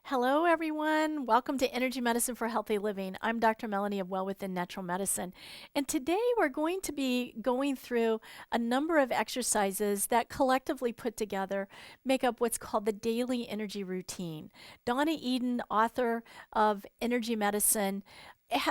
Hello, everyone. Welcome to Energy Medicine for Healthy Living. I'm Dr. Melanie of Well Within Natural Medicine. And today we're going to be going through a number of exercises that collectively put together make up what's called the daily energy routine. Donna Eden, author of Energy Medicine,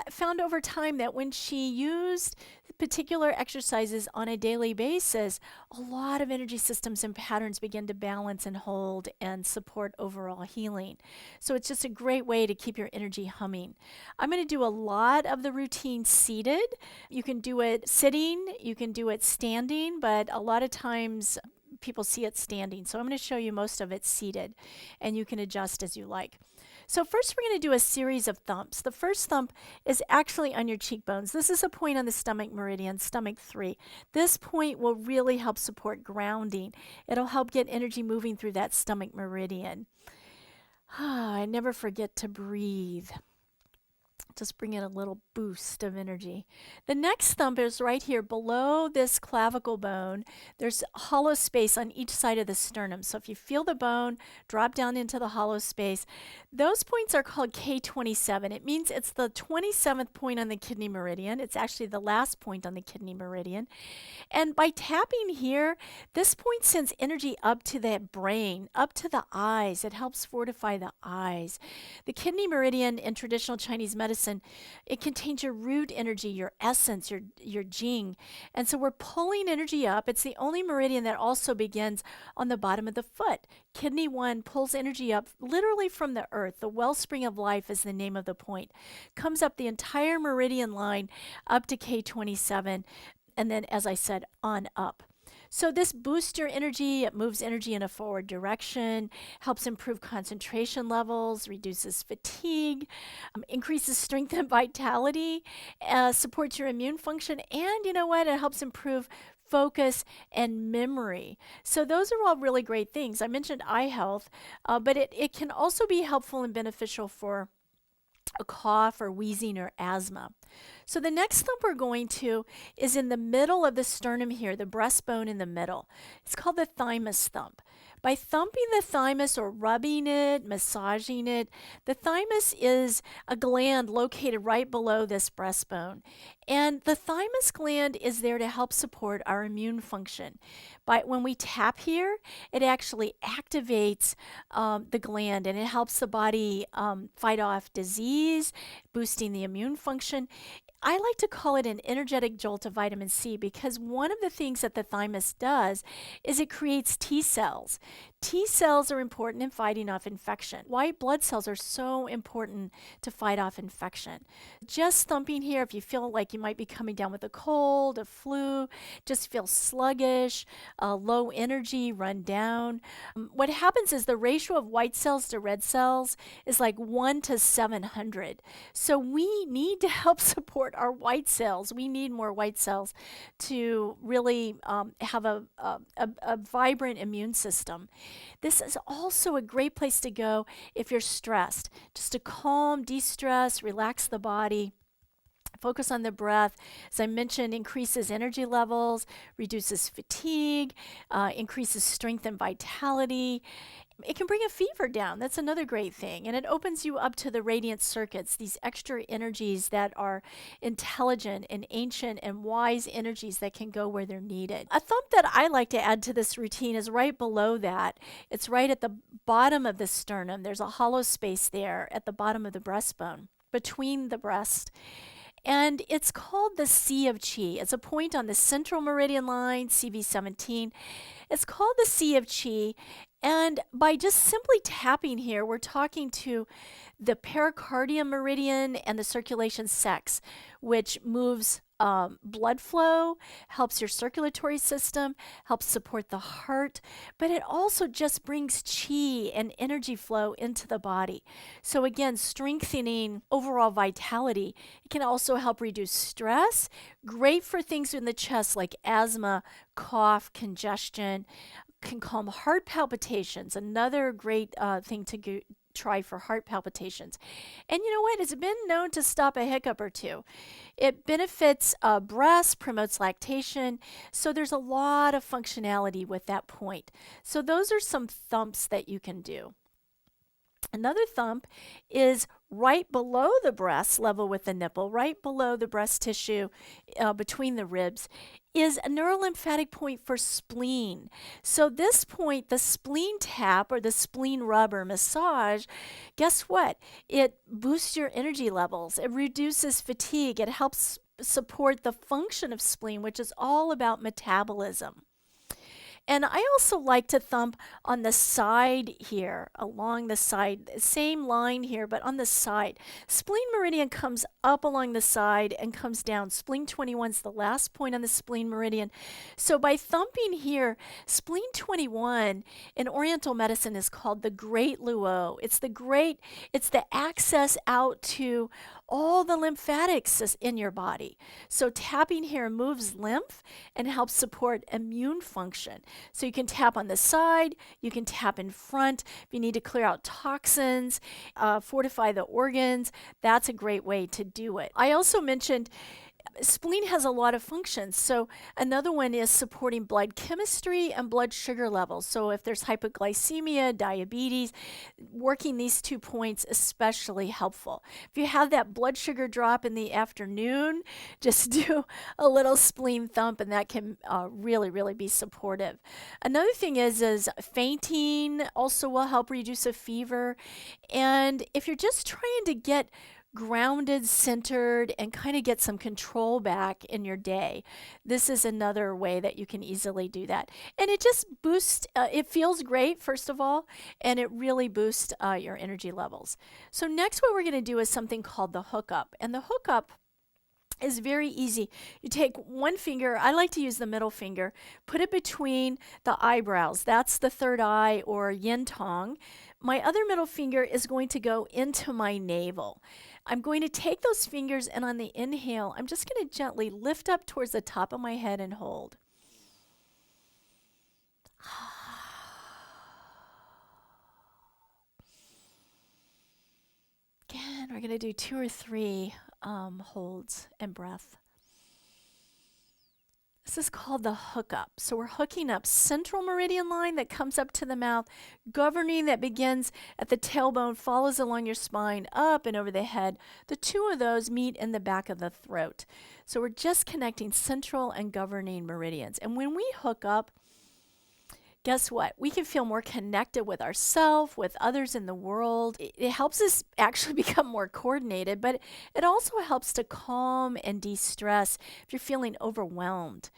found over time that when she used particular exercises on a daily basis, a lot of energy systems and patterns begin to balance and hold and support overall healing. So it's just a great way to keep your energy humming. I'm going to do a lot of the routine seated. You can do it sitting, you can do it standing, but a lot of times people see it standing. So I'm going to show you most of it seated, and you can adjust as you like. So first we're going to do a series of thumps. The first thump is actually on your cheekbones. This is a point on the stomach meridian, stomach 3. This point will really help support grounding. It'll help get energy moving through that stomach meridian. I never forget to breathe. Just bring in a little boost of energy. The next thump is right here below this clavicle bone. There's hollow space on each side of the sternum. So if you feel the bone drop down into the hollow space, those points are called K27. It means it's the 27th point on the kidney meridian. It's actually the last point on the kidney meridian. And by tapping here, this point sends energy up to the brain, up to the eyes. It helps fortify the eyes. The kidney meridian in traditional Chinese medicine, it contains your root energy, your essence, your jing. And so we're pulling energy up. It's the only meridian that also begins on the bottom of the foot. Kidney 1 pulls energy up literally from the earth. The wellspring of life is the name of the point. Comes up the entire meridian line up to K27. And then, as I said, on up. So this boosts your energy, it moves energy in a forward direction, helps improve concentration levels, reduces fatigue, increases strength and vitality, supports your immune function, and you know what? It helps improve focus and memory. So those are all really great things. I mentioned eye health, but it can also be helpful and beneficial for a cough or wheezing or asthma. So the next thump we're going to is in the middle of the sternum here, the breastbone in the middle. It's called the thymus thump. By thumping the thymus or rubbing it, massaging it, the thymus is a gland located right below this breastbone. And the thymus gland is there to help support our immune function. When we tap here, it actually activates the gland and it helps the body fight off disease, boosting the immune function. I like to call it an energetic jolt of vitamin C because one of the things that the thymus does is it creates T cells. T cells are important in fighting off infection. White blood cells are so important to fight off infection. Just thumping here, if you feel like you might be coming down with a cold, a flu, just feel sluggish, low energy, run down. What happens is the ratio of white cells to red cells is like 1 to 700. So we need to help support our white cells. We need more white cells to really have a vibrant immune system. This is also a great place to go if you're stressed, just to calm, de-stress, relax the body. Focus on the breath. As I mentioned, increases energy levels, reduces fatigue, increases strength and vitality. It can bring a fever down. That's another great thing. And it opens you up to the radiant circuits, these extra energies that are intelligent and ancient and wise energies that can go where they're needed. A thump that I like to add to this routine is right below that. It's right at the bottom of the sternum. There's a hollow space there at the bottom of the breastbone, between the breast. And it's called the Sea of Qi. It's a point on the central meridian line, CV17. It's called the Sea of Qi. And by just simply tapping here, we're talking to the pericardium meridian and the circulation sex, which moves blood flow, helps your circulatory system, helps support the heart, but it also just brings chi and energy flow into the body. So again, strengthening overall vitality. It can also help reduce stress, great for things in the chest like asthma, cough, congestion, can calm heart palpitations, another great thing to try for heart palpitations. And you know what? It's been known to stop a hiccup or two. It benefits breast, promotes lactation. So there's a lot of functionality with that point. So those are some thumps that you can do. Another thump is right below the breast, level with the nipple, right below the breast tissue, between the ribs, is a neurolymphatic point for spleen. So this point, the spleen tap or the spleen rub or massage, guess what? It boosts your energy levels. It reduces fatigue. It helps support the function of spleen, which is all about metabolism. And I also like to thump on the side here, along the side, same line here, but on the side. Spleen meridian comes up along the side and comes down. Spleen 21 is the last point on the spleen meridian. So by thumping here, spleen 21 in Oriental medicine is called the Great Luo. It's the access out to all the lymphatics in your body. So tapping here moves lymph and helps support immune function. So you can tap on the side, you can tap in front. If you need to clear out toxins, fortify the organs, that's a great way to do it. I also mentioned spleen has a lot of functions. So another one is supporting blood chemistry and blood sugar levels. So if there's hypoglycemia, diabetes, working these 2 points especially helpful. If you have that blood sugar drop in the afternoon, just do a little spleen thump and that can really, really be supportive. Another thing is fainting also will help reduce a fever. And if you're just trying to get grounded, centered, and kind of get some control back in your day, this is another way that you can easily do that. And it just boosts, it feels great, first of all, and it really boosts your energy levels. So next what we're going to do is something called the hookup. And the hookup is very easy. You take one finger, I like to use the middle finger, put it between the eyebrows. That's the third eye or yin tong. My other middle finger is going to go into my navel. I'm going to take those fingers and on the inhale, I'm just going to gently lift up towards the top of my head and hold. Again, we're going to do 2 or 3 holds and breath. This is called the hookup. So we're hooking up central meridian line that comes up to the mouth, governing that begins at the tailbone, follows along your spine, up and over the head. The 2 of those meet in the back of the throat. So we're just connecting central and governing meridians. And when we hook up, guess what? We can feel more connected with ourselves, with others in the world. It helps us actually become more coordinated, but it also helps to calm and de-stress if you're feeling overwhelmed.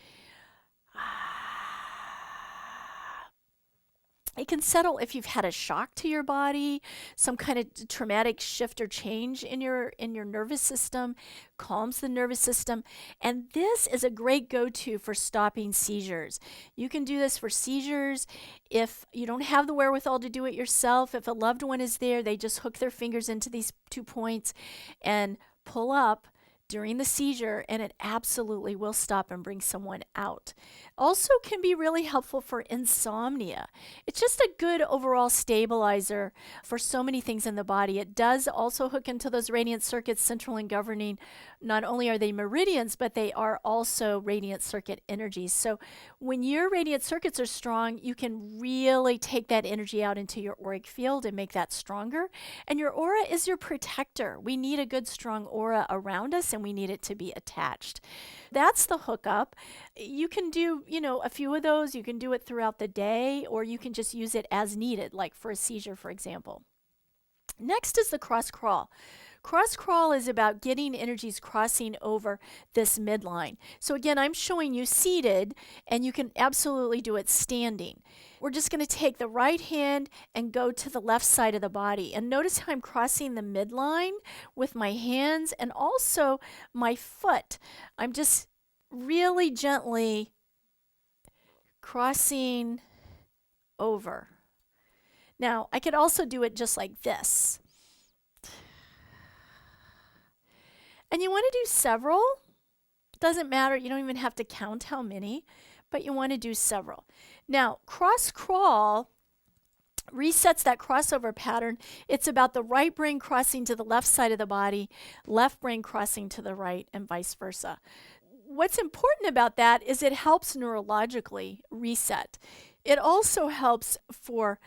It can settle if you've had a shock to your body, some kind of traumatic shift or change in your nervous system, calms the nervous system. And this is a great go-to for stopping seizures. You can do this for seizures. If you don't have the wherewithal to do it yourself, if a loved one is there, they just hook their fingers into these 2 points and pull up during the seizure, and it absolutely will stop and bring someone out. Also can be really helpful for insomnia. It's just a good overall stabilizer for so many things in the body. It does also hook into those radiant circuits, central and governing. Not only are they meridians, but they are also radiant circuit energies. So when your radiant circuits are strong, you can really take that energy out into your auric field and make that stronger. And your aura is your protector. We need a good, strong aura around us, and we need it to be attached. That's the hookup. You can do, a few of those. You can do it throughout the day, or you can just use it as needed, like for a seizure, for example. Next is the cross crawl. Cross crawl is about getting energies crossing over this midline. So again, I'm showing you seated, and you can absolutely do it standing. We're just going to take the right hand and go to the left side of the body. And notice how I'm crossing the midline with my hands and also my foot. I'm just really gently crossing over. Now, I could also do it just like this. And you want to do several. Doesn't matter. You don't even have to count how many, but you want to do several. Now, cross crawl resets that crossover pattern. It's about the right brain crossing to the left side of the body, left brain crossing to the right, and vice versa. What's important about that is it helps neurologically reset. It also helps for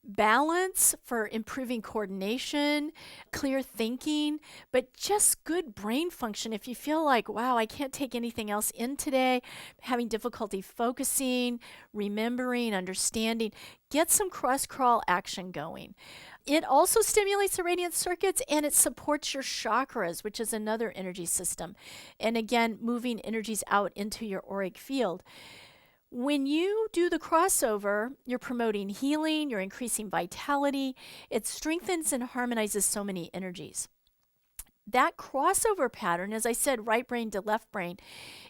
balance for improving coordination, clear thinking, but just good brain function. If you feel like, wow, I can't take anything else in today, having difficulty focusing, remembering, understanding, get some cross crawl action going. It also stimulates the radiant circuits and it supports your chakras, which is another energy system. And again, moving energies out into your auric field. When you do the crossover, you're promoting healing, you're increasing vitality. It strengthens and harmonizes so many energies. That crossover pattern, as I said, right brain to left brain,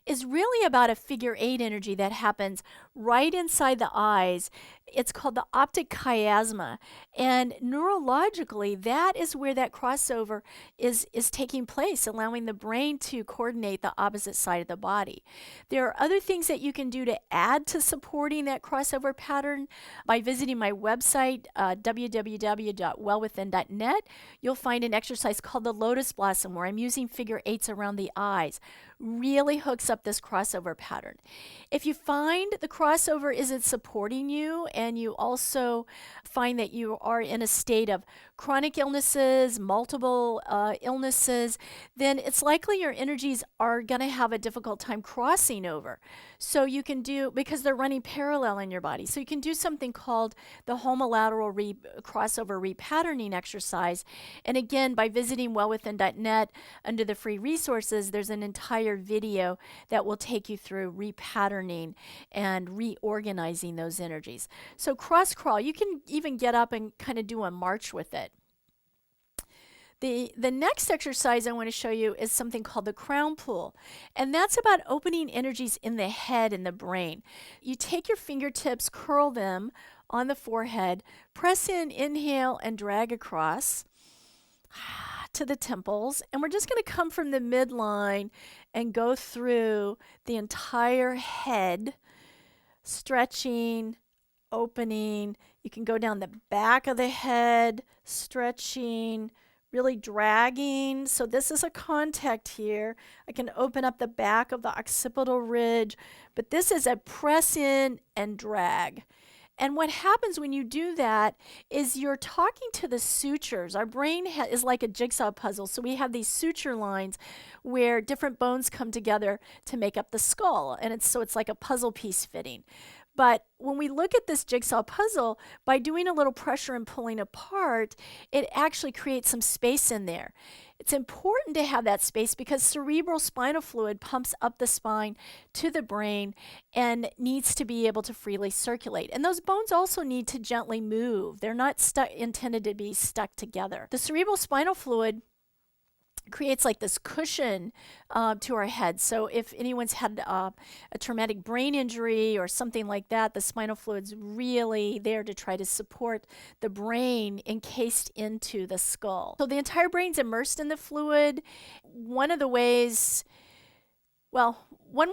is really about a figure eight energy that happens right inside the eyes. It's called the optic chiasma. And neurologically, that is where that crossover is taking place, allowing the brain to coordinate the opposite side of the body. There are other things that you can do to add to supporting that crossover pattern by visiting my website, www.wellwithin.net. You'll find an exercise called the lotus blossom where I'm using figure eights around the eyes. Really hooks up this crossover pattern. If you find the crossover isn't supporting you and you also find that you are in a state of chronic illnesses, multiple illnesses, then it's likely your energies are going to have a difficult time crossing over. So you can do, because they're running parallel in your body, so you can do something called the homolateral crossover repatterning exercise. And again, by visiting wellwithin.net under the free resources, there's an entire video that will take you through repatterning and reorganizing those energies. So cross crawl, you can even get up and kind of do a march with it. The next exercise I want to show you is something called the crown pull, and that's about opening energies in the head and the brain. You take your fingertips, curl them on the forehead, press in, inhale, and drag across to the temples, and we're just going to come from the midline and go through the entire head, stretching, opening. You can go down the back of the head, stretching, really dragging. So this is a contact here. I can open up the back of the occipital ridge, but this is a press in and drag. And what happens when you do that is you're talking to the sutures. Our brain is like a jigsaw puzzle. So we have these suture lines where different bones come together to make up the skull. And it's like a puzzle piece fitting. But when we look at this jigsaw puzzle, by doing a little pressure and pulling apart, it actually creates some space in there. It's important to have that space because cerebral spinal fluid pumps up the spine to the brain and needs to be able to freely circulate. And those bones also need to gently move. They're not intended to be stuck together. The cerebral spinal fluid creates like this cushion to our head. So if anyone's had a traumatic brain injury or something like that, the spinal fluid's really there to try to support the brain encased into the skull. So the entire brain's immersed in the fluid. One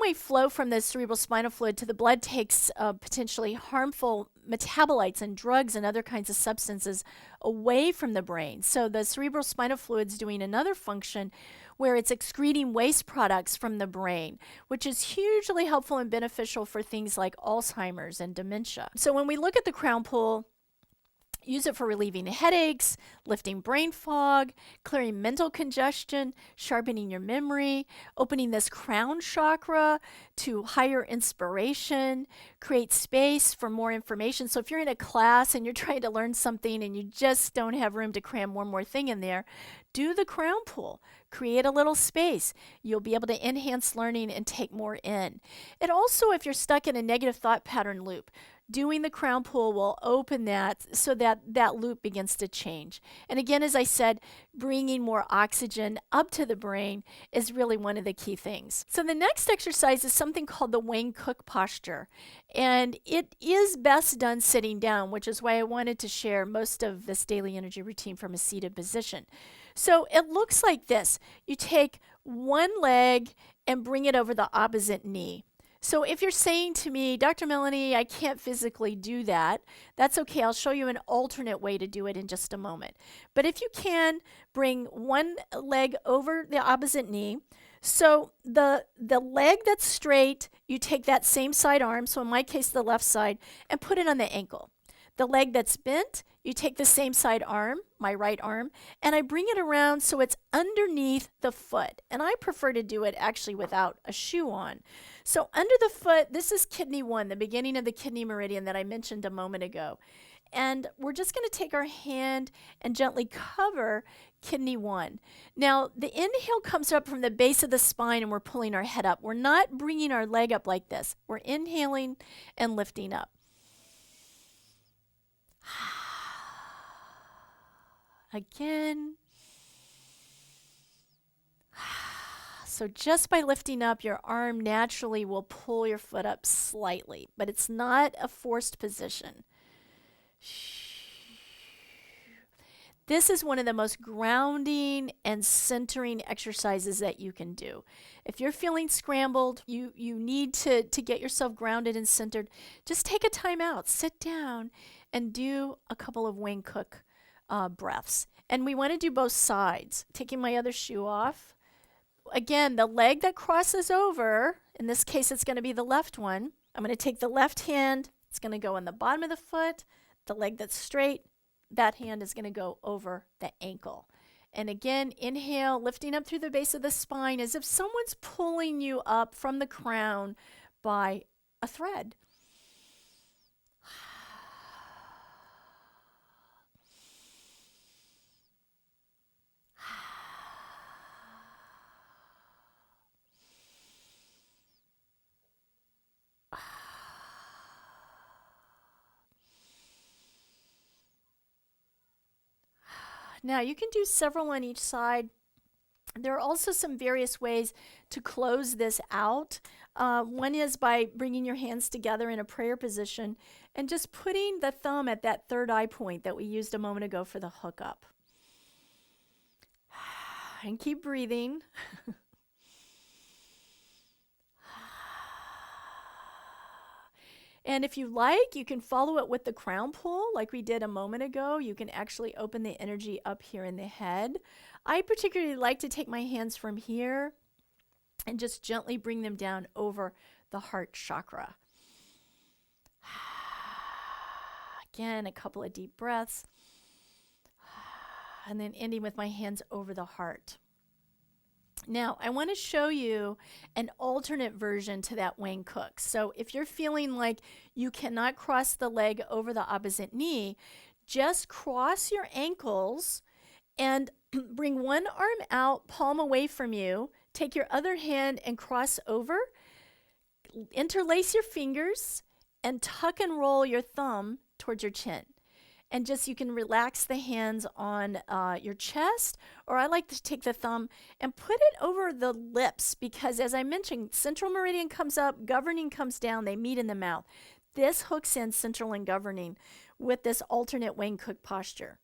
way flow from the cerebral spinal fluid to the blood takes potentially harmful metabolites and drugs and other kinds of substances away from the brain. So the cerebral spinal fluid's doing another function where it's excreting waste products from the brain, which is hugely helpful and beneficial for things like Alzheimer's and dementia. So when we look at the crown pull, use it for relieving headaches, lifting brain fog, clearing mental congestion, sharpening your memory, opening this crown chakra to higher inspiration, create space for more information. So if you're in a class and you're trying to learn something and you just don't have room to cram one more thing in there, do the crown pull. Create a little space. You'll be able to enhance learning and take more in. And also, if you're stuck in a negative thought pattern loop, doing the crown pull will open that so that that loop begins to change. And again, as I said, bringing more oxygen up to the brain is really one of the key things. So the next exercise is something called the Wayne Cook posture. And it is best done sitting down, which is why I wanted to share most of this daily energy routine from a seated position. So it looks like this. You take one leg and bring it over the opposite knee. So if you're saying to me, Dr. Melanie, I can't physically do that, that's okay. I'll show you an alternate way to do it in just a moment. But if you can, bring one leg over the opposite knee. So the leg that's straight, you take that same side arm, so in my case the left side, and put it on the ankle. The leg that's bent, you take the same side arm, my right arm, and I bring it around so it's underneath the foot. And I prefer to do it actually without a shoe on. So under the foot, this is kidney 1, the beginning of the kidney meridian that I mentioned a moment ago. And we're just going to take our hand and gently cover kidney 1. Now, the inhale comes up from the base of the spine and we're pulling our head up. We're not bringing our leg up like this. We're inhaling and lifting up. Again. So just by lifting up, your arm naturally will pull your foot up slightly, but it's not a forced position. This is one of the most grounding and centering exercises that you can do. If you're feeling scrambled, you need to get yourself grounded and centered, just take a time out, sit down, and do a couple of Wayne Cook breaths. And we want to do both sides. Taking my other shoe off. Again, the leg that crosses over, in this case it's going to be the left one. I'm going to take the left hand, it's going to go on the bottom of the foot. The leg that's straight, that hand is going to go over the ankle. And again, inhale, lifting up through the base of the spine as if someone's pulling you up from the crown by a thread. Now, you can do several on each side. There are also some various ways to close this out. One is by bringing your hands together in a prayer position and just putting the thumb at that third eye point that we used a moment ago for the hookup. And keep breathing. And if you like, you can follow it with the crown pull like we did a moment ago. You can actually open the energy up here in the head. I particularly like to take my hands from here and just gently bring them down over the heart chakra. Again, a couple of deep breaths. And then ending with my hands over the heart. Now, I want to show you an alternate version to that Wayne Cook. So if you're feeling like you cannot cross the leg over the opposite knee, just cross your ankles and bring one arm out, palm away from you. Take your other hand and cross over. Interlace your fingers and tuck and roll your thumb towards your chin. And just you can relax the hands on your chest, or I like to take the thumb and put it over the lips because, as I mentioned, central meridian comes up, governing comes down, they meet in the mouth. This hooks in central and governing with this alternate Wayne Cook posture.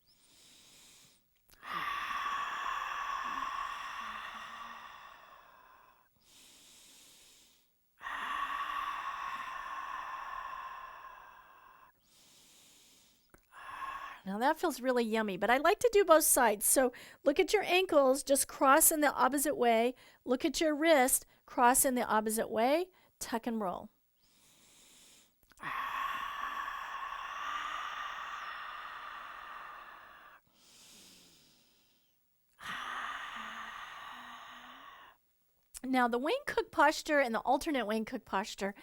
Now that feels really yummy, but I like to do both sides. So look at your ankles, just cross in the opposite way. Look at your wrist, cross in the opposite way, tuck and roll. Now the Wayne Cook posture and the alternate Wayne Cook posture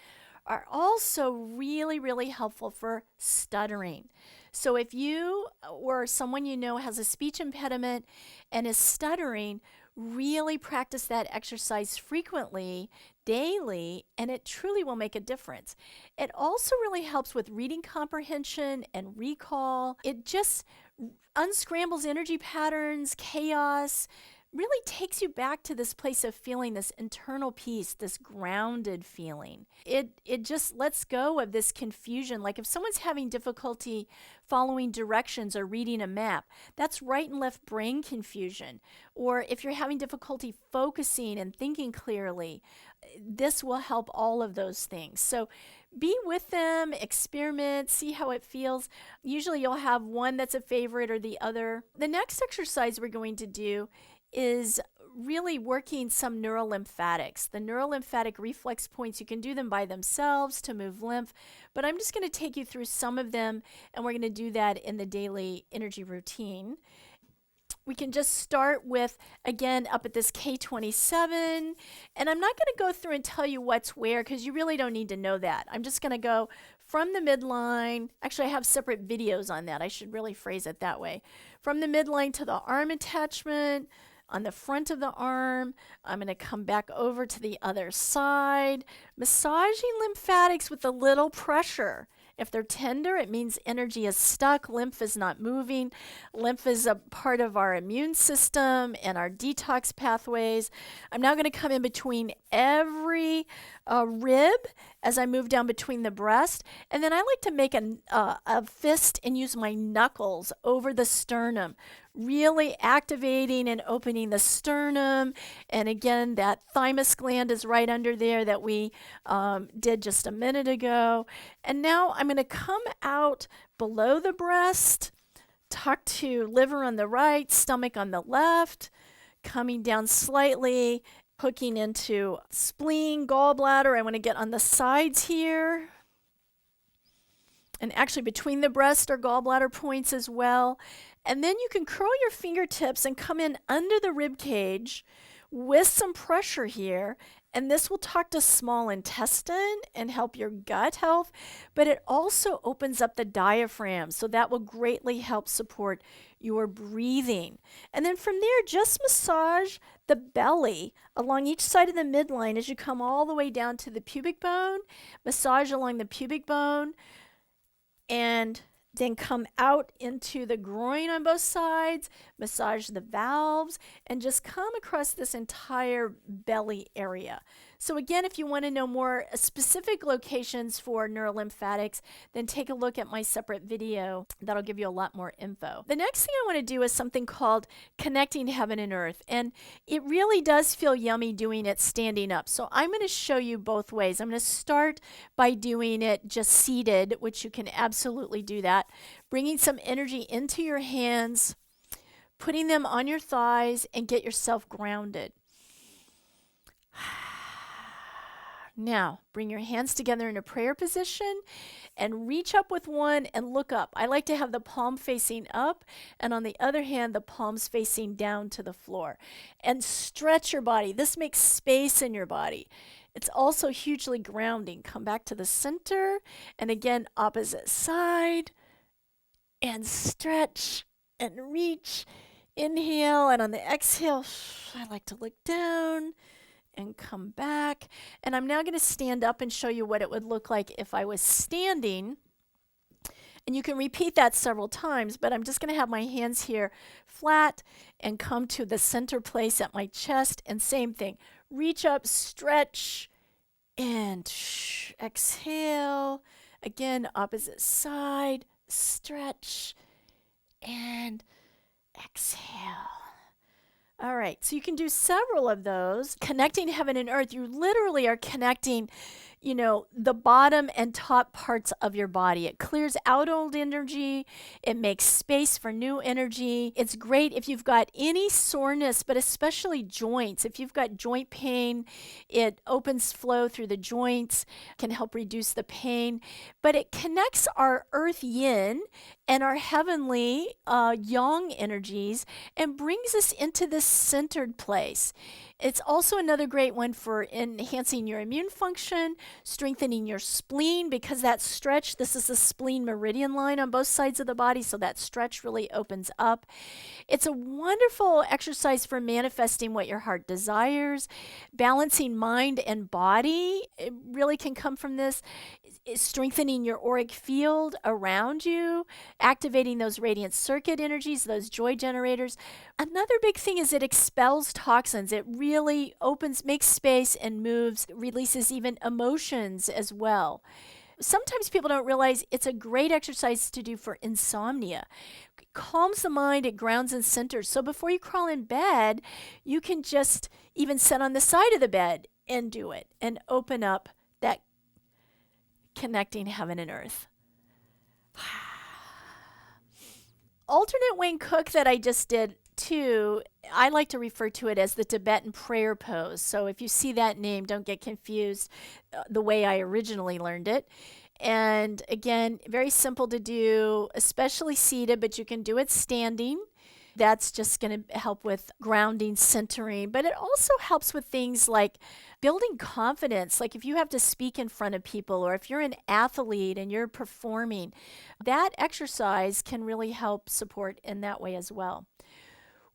are also really, really helpful for stuttering. So if you or someone you know has a speech impediment and is stuttering, really practice that exercise frequently, daily, and it truly will make a difference. It also really helps with reading comprehension and recall. It just unscrambles energy patterns, chaos, really takes you back to this place of feeling this internal peace, this grounded feeling. It just lets go of this confusion. Like if someone's having difficulty following directions or reading a map, that's right and left brain confusion. Or if you're having difficulty focusing and thinking clearly, this will help all of those things. So be with them, experiment, see how it feels. Usually you'll have one that's a favorite or the other. The next exercise we're going to do is really working some neurolymphatics. The neurolymphatic reflex points, you can do them by themselves to move lymph, but I'm just going to take you through some of them, and we're going to do that in the daily energy routine. We can just start with, again, up at this K27, and I'm not going to go through and tell you what's where because you really don't need to know that. I'm just going to go from the midline. Actually, I have separate videos on that. I should really phrase it that way. From the midline to the arm attachment, on the front of the arm. I'm going to come back over to the other side, massaging lymphatics with a little pressure. If they're tender, it means energy is stuck, lymph is not moving. Lymph is a part of our immune system and our detox pathways. I'm now going to come in between every rib as I move down between the breast. And then I like to make a fist and use my knuckles over the sternum, really activating and opening the sternum. And again, that thymus gland is right under there that we did just a minute ago. And now I'm going to come out below the breast, tuck to liver on the right, stomach on the left, coming down slightly, hooking into spleen, gallbladder. I want to get on the sides here. And actually between the breast are gallbladder points as well. And then you can curl your fingertips and come in under the rib cage with some pressure here. And this will talk to small intestine and help your gut health, but it also opens up the diaphragm. So that will greatly help support your breathing. And then from there, just massage the belly along each side of the midline as you come all the way down to the pubic bone. Massage along the pubic bone and then come out into the groin on both sides, massage the valves, and just come across this entire belly area. So again, if you want to know more specific locations for neurolymphatics, then take a look at my separate video. That'll give you a lot more info. The next thing I want to do is something called connecting heaven and earth. And it really does feel yummy doing it standing up. So I'm going to show you both ways. I'm going to start by doing it just seated, which you can absolutely do that. Bringing some energy into your hands, putting them on your thighs, and get yourself grounded. Now, bring your hands together in a prayer position and reach up with one and look up. I like to have the palm facing up, and on the other hand, the palms facing down to the floor. And stretch your body. This makes space in your body. It's also hugely grounding. Come back to the center, and again, opposite side, and stretch and reach. Inhale, and on the exhale, I like to look down and come back. And I'm now going to stand up and show you what it would look like if I was standing. And you can repeat that several times, but I'm just going to have my hands here flat and come to the center place at my chest. And same thing, reach up, stretch, and exhale. Again, opposite side, stretch, and exhale. All right, so you can do several of those. Connecting heaven and earth, you literally are connecting, the bottom and top parts of your body. It clears out old energy. It makes space for new energy. It's great if you've got any soreness, but especially joints. If you've got joint pain, it opens flow through the joints, can help reduce the pain. But it connects our earth yin and our heavenly yang energies and brings us into this centered place. It's also another great one for enhancing your immune function, strengthening your spleen, because that stretch, this is the spleen meridian line on both sides of the body, so that stretch really opens up. It's a wonderful exercise for manifesting what your heart desires, balancing mind and body. It really can come from this. It's strengthening your auric field around you, activating those radiant circuit energies, those joy generators. Another big thing is it expels toxins. It really makes space and moves, releases even emotions as well. Sometimes people don't realize it's a great exercise to do for insomnia. It calms the mind, it grounds and centers. So before you crawl in bed, you can just even sit on the side of the bed and do it and open up that connecting heaven and earth. Alternate Wayne Cook that I just did too, I like to refer to it as the Tibetan prayer pose. So if you see that name, don't get confused the way I originally learned it. And again, very simple to do, especially seated, but you can do it standing. That's just going to help with grounding, centering, but it also helps with things like building confidence. Like if you have to speak in front of people, or if you're an athlete and you're performing, that exercise can really help support in that way as well.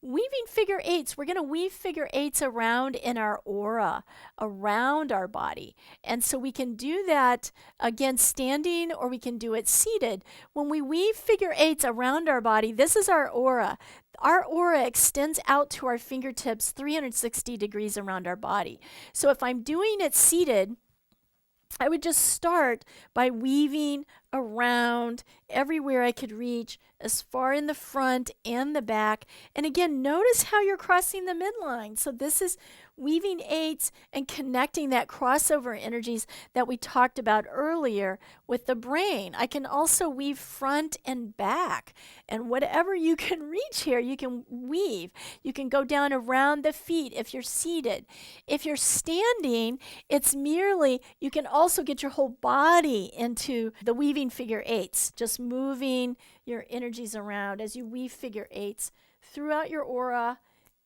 Weaving figure eights, we're going to weave figure eights around in our aura, around our body. And so we can do that again standing, or we can do it seated. When we weave figure eights around our body, this is our aura. Our aura extends out to our fingertips 360 degrees around our body. So if I'm doing it seated, I would just start by weaving around everywhere I could reach, as far in the front and the back. And again, notice how you're crossing the midline. So this is weaving eights and connecting that crossover energies that we talked about earlier with the brain. I can also weave front and back. And whatever you can reach here, you can weave. You can go down around the feet if you're seated. If you're standing, it's merely, you can also get your whole body into the weaving figure eights, just moving your energies around as you weave figure eights throughout your aura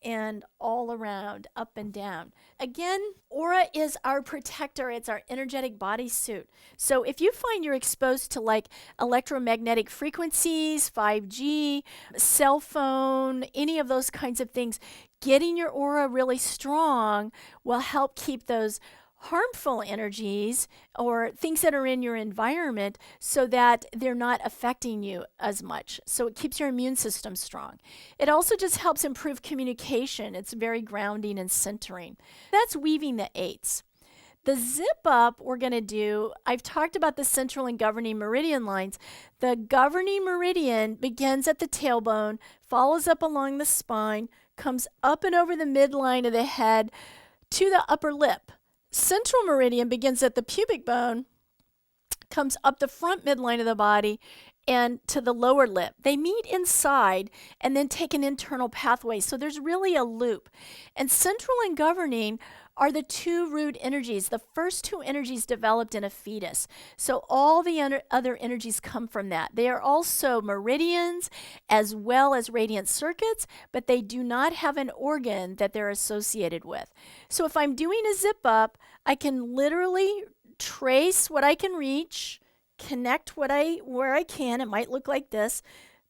and all around, up and down. Again, aura is our protector. It's our energetic bodysuit. So if you find you're exposed to like electromagnetic frequencies, 5G, cell phone, any of those kinds of things, getting your aura really strong will help keep those harmful energies or things that are in your environment so that they're not affecting you as much. So it keeps your immune system strong. It also just helps improve communication. It's very grounding and centering. That's weaving the eights. The zip up we're going to do, I've talked about the central and governing meridian lines. The governing meridian begins at the tailbone, follows up along the spine, comes up and over the midline of the head to the upper lip. Central meridian begins at the pubic bone, comes up the front midline of the body, and to the lower lip. They meet inside and then take an internal pathway. So there's really a loop. And central and governing are the two root energies, the first two energies developed in a fetus. So all the other energies come from that. They are also meridians as well as radiant circuits, but they do not have an organ that they're associated with. So if I'm doing a zip up, I can literally trace what I can reach, connect where I can. It might look like this.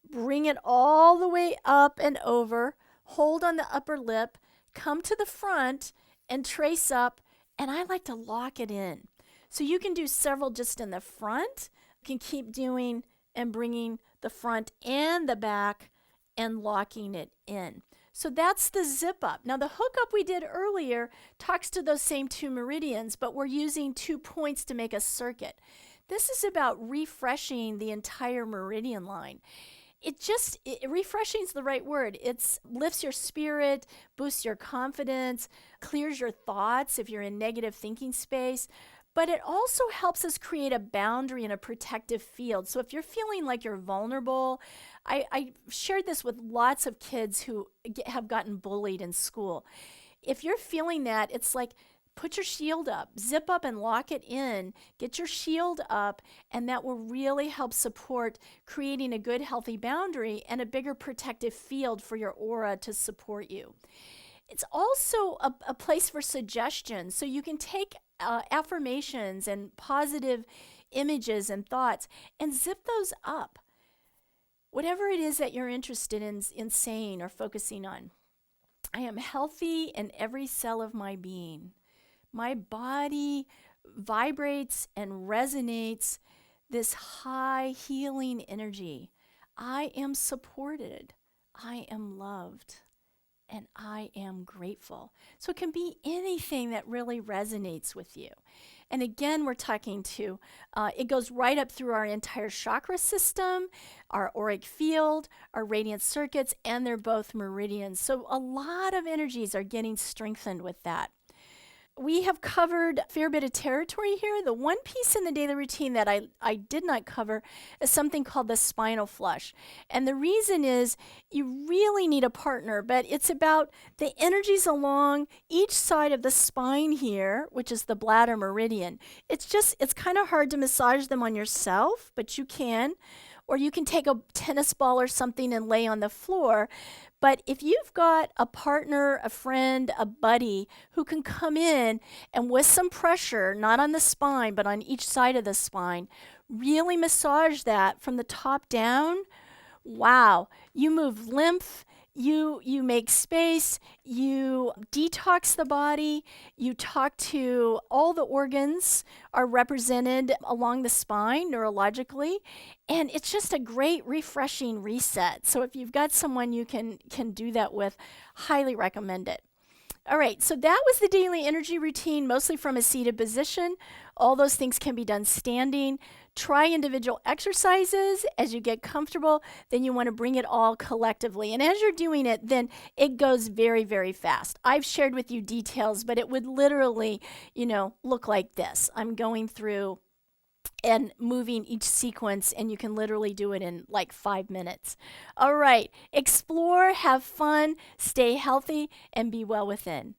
Bring it all the way up and over, hold on the upper lip, come to the front, and trace up, and I like to lock it in. So you can do several just in the front. You can keep doing and bringing the front and the back and locking it in. So that's the zip up. Now the hook up we did earlier talks to those same two meridians, but we're using 2 points to make a circuit. This is about refreshing the entire meridian line. Refreshing is the right word. It lifts your spirit, boosts your confidence, clears your thoughts if you're in negative thinking space, but it also helps us create a boundary and a protective field. So if you're feeling like you're vulnerable, I shared this with lots of kids who have gotten bullied in school. If you're feeling that, it's like, put your shield up, zip up and lock it in, get your shield up, and that will really help support creating a good, healthy boundary and a bigger protective field for your aura to support you. It's also a place for suggestions. So you can take affirmations and positive images and thoughts and zip those up. Whatever it is that you're interested in saying or focusing on. I am healthy in every cell of my being. My body vibrates and resonates this high healing energy. I am supported. I am loved. And I am grateful. So it can be anything that really resonates with you. And again, we're talking to, it goes right up through our entire chakra system, our auric field, our radiant circuits, and they're both meridians. So a lot of energies are getting strengthened with that. we have covered a fair bit of territory here. The one piece in the daily routine that I did not cover is something called the spinal flush. And the reason is you really need a partner, but it's about the energies along each side of the spine here, which is the bladder meridian. It's kind of hard to massage them on yourself, but you can. Or you can take a tennis ball or something and lay on the floor. But if you've got a partner, a friend, a buddy who can come in and with some pressure, not on the spine, but on each side of the spine, really massage that from the top down, wow, you move lymph, you make space, you detox the body, you talk to all the organs are represented along the spine neurologically, and it's just a great refreshing reset. So if you've got someone you can do that with, highly recommend it. All right, so that was the daily energy routine, mostly from a seated position. All those things can be done standing. Try individual exercises as you get comfortable. Then you want to bring it all collectively. And as you're doing it, then it goes very, very fast. I've shared with you details, but it would literally, look like this. I'm going through and moving each sequence, and you can literally do it in like 5 minutes. All right, explore, have fun, stay healthy, and be well within.